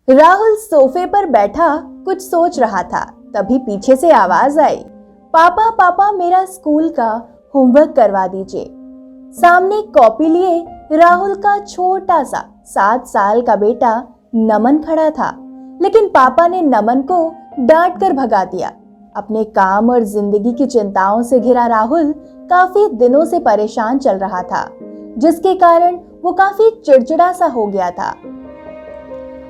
राहुल सोफे पर बैठा कुछ सोच रहा था। तभी पीछे से आवाज आई, पापा पापा मेरा स्कूल का होमवर्क करवा दीजिए। सामने कॉपी लिए राहुल का छोटा सा 7 साल का बेटा नमन खड़ा था, लेकिन पापा ने नमन को डांट कर भगा दिया। अपने काम और जिंदगी की चिंताओं से घिरा राहुल काफी दिनों से परेशान चल रहा था, जिसके कारण वो काफी चिड़चिड़ा सा हो गया था।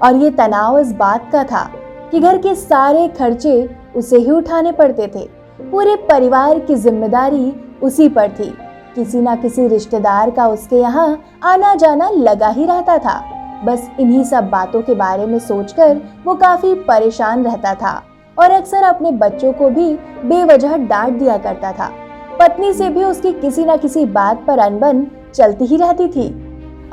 और ये तनाव इस बात का था कि घर के सारे खर्चे उसे ही उठाने पड़ते थे। पूरे परिवार की जिम्मेदारी उसी पर थी। किसी ना किसी रिश्तेदार का उसके यहाँ आना जाना लगा ही रहता था। बस इन्हीं सब बातों के बारे में सोचकर वो काफी परेशान रहता था और अक्सर अपने बच्चों को भी बेवजह डांट दिया करता था। पत्नी से भी उसकी किसी ना किसी बात पर अनबन चलती ही रहती थी।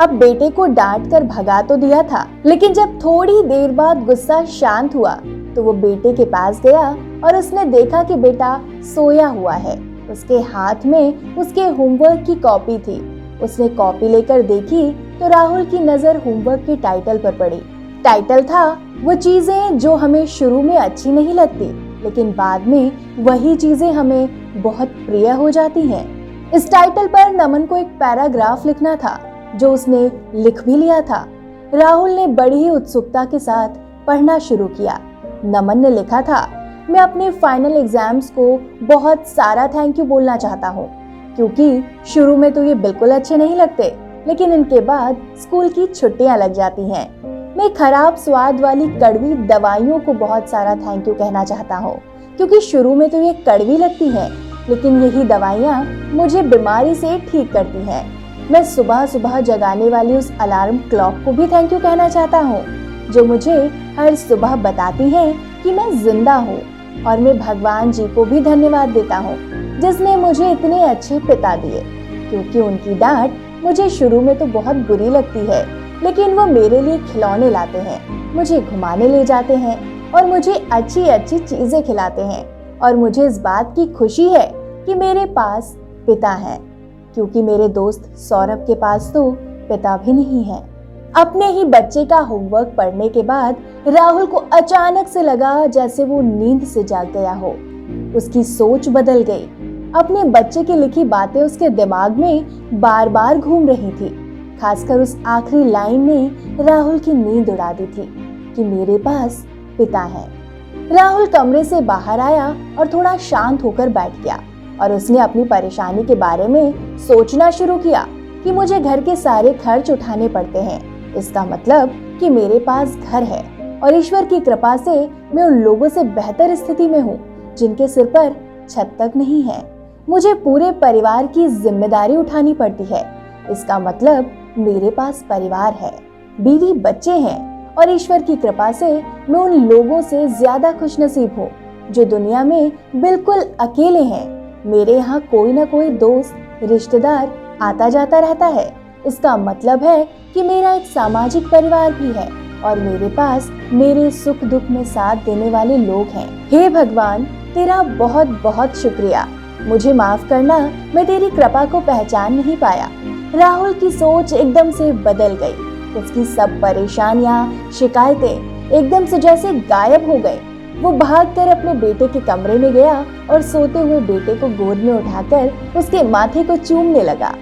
अब बेटे को डांट कर भगा तो दिया था, लेकिन जब थोड़ी देर बाद गुस्सा शांत हुआ तो वो बेटे के पास गया और उसने देखा कि बेटा सोया हुआ है। उसके हाथ में उसके होमवर्क की कॉपी थी। उसने कॉपी लेकर देखी तो राहुल की नजर होमवर्क के टाइटल पर पड़ी। टाइटल था वो चीजें जो हमें शुरू में अच्छी नहीं लगती, लेकिन बाद में वही चीजें हमें बहुत प्रिय हो जाती हैं। इस टाइटल पर नमन को एक पैराग्राफ लिखना था, जो उसने लिख भी लिया था। राहुल ने बड़ी ही उत्सुकता के साथ पढ़ना शुरू किया। नमन ने लिखा था, मैं अपने फाइनल एग्जाम्स को बहुत सारा थैंक यू बोलना चाहता हूँ, क्योंकि शुरू में तो ये बिल्कुल अच्छे नहीं लगते, लेकिन इनके बाद स्कूल की छुट्टियां लग जाती हैं। मैं खराब स्वाद वाली कड़वी दवाइयों को बहुत सारा थैंक यू कहना चाहता हूँ, क्योंकि शुरू में तो ये कड़वी लगती है, लेकिन यही दवाइयाँ मुझे बीमारी से ठीक करती हैं। मैं सुबह सुबह जगाने वाली उस अलार्म क्लॉक को भी थैंक यू कहना चाहता हूँ, जो मुझे हर सुबह बताती है कि मैं जिंदा हूँ। और मैं भगवान जी को भी धन्यवाद देता हूँ, जिसने मुझे इतने अच्छे पिता दिए, क्योंकि उनकी डांट मुझे शुरू में तो बहुत बुरी लगती है, लेकिन वो मेरे लिए खिलौने लाते हैं, मुझे घुमाने ले जाते हैं और मुझे अच्छी अच्छी चीजें खिलाते हैं। और मुझे इस बात की खुशी है कि मेरे पास पिता है, क्योंकि मेरे दोस्त सौरभ के पास तो पिता भी नहीं है। अपने ही बच्चे का होमवर्क पढ़ने के बाद राहुल को अचानक से लगा जैसे वो नींद से जाग गया हो। उसकी सोच बदल गई। अपने बच्चे की लिखी बातें उसके दिमाग में बार बार घूम रही थी। खासकर उस आखिरी लाइन ने राहुल की नींद उड़ा दी थी कि मेरे पास पिता है। राहुल कमरे से बाहर आया और थोड़ा शांत होकर बैठ गया और उसने अपनी परेशानी के बारे में सोचना शुरू किया कि मुझे घर के सारे खर्च उठाने पड़ते हैं। इसका मतलब कि मेरे पास घर है और ईश्वर की कृपा से मैं उन लोगों से बेहतर स्थिति में हूँ जिनके सिर पर छत तक नहीं है। मुझे पूरे परिवार की जिम्मेदारी उठानी पड़ती है। इसका मतलब मेरे पास परिवार है, बीवी बच्चे हैं और ईश्वर की कृपा से मैं उन लोगों से ज्यादा खुशनसीब हूँ जो दुनिया में बिल्कुल अकेले हैं। मेरे यहाँ कोई ना कोई दोस्त रिश्तेदार आता जाता रहता है। इसका मतलब है कि मेरा एक सामाजिक परिवार भी है और मेरे पास मेरे सुख दुख में साथ देने वाले लोग हैं। हे भगवान, तेरा बहुत बहुत शुक्रिया। मुझे माफ करना, मैं तेरी कृपा को पहचान नहीं पाया। राहुल की सोच एकदम से बदल गई। उसकी सब परेशानियां, शिकायतें एकदम से जैसे गायब हो गई। वो भागकर अपने बेटे के कमरे में गया और सोते हुए बेटे को गोद में उठाकर उसके माथे को चूमने लगा।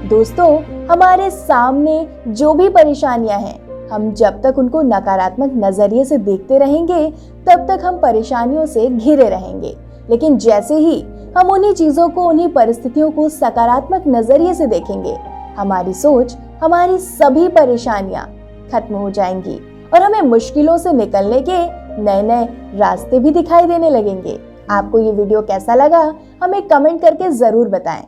दोस्तों, हमारे सामने जो भी परेशानियां हैं, हम जब तक उनको नकारात्मक नजरिए से देखते रहेंगे, तब तक हम परेशानियों से घिरे रहेंगे। लेकिन जैसे ही हम उन्हीं चीजों को, उन्हीं परिस्थितियों को सकारात्मक नजरिए से देखेंगे, हमारी सोच, हमारी सभी परेशानियां खत्म हो जाएंगी और हमें मुश्किलों से निकलने के नए नए रास्ते भी दिखाई देने लगेंगे। आपको ये वीडियो कैसा लगा, हमें कमेंट करके जरूर बताएं।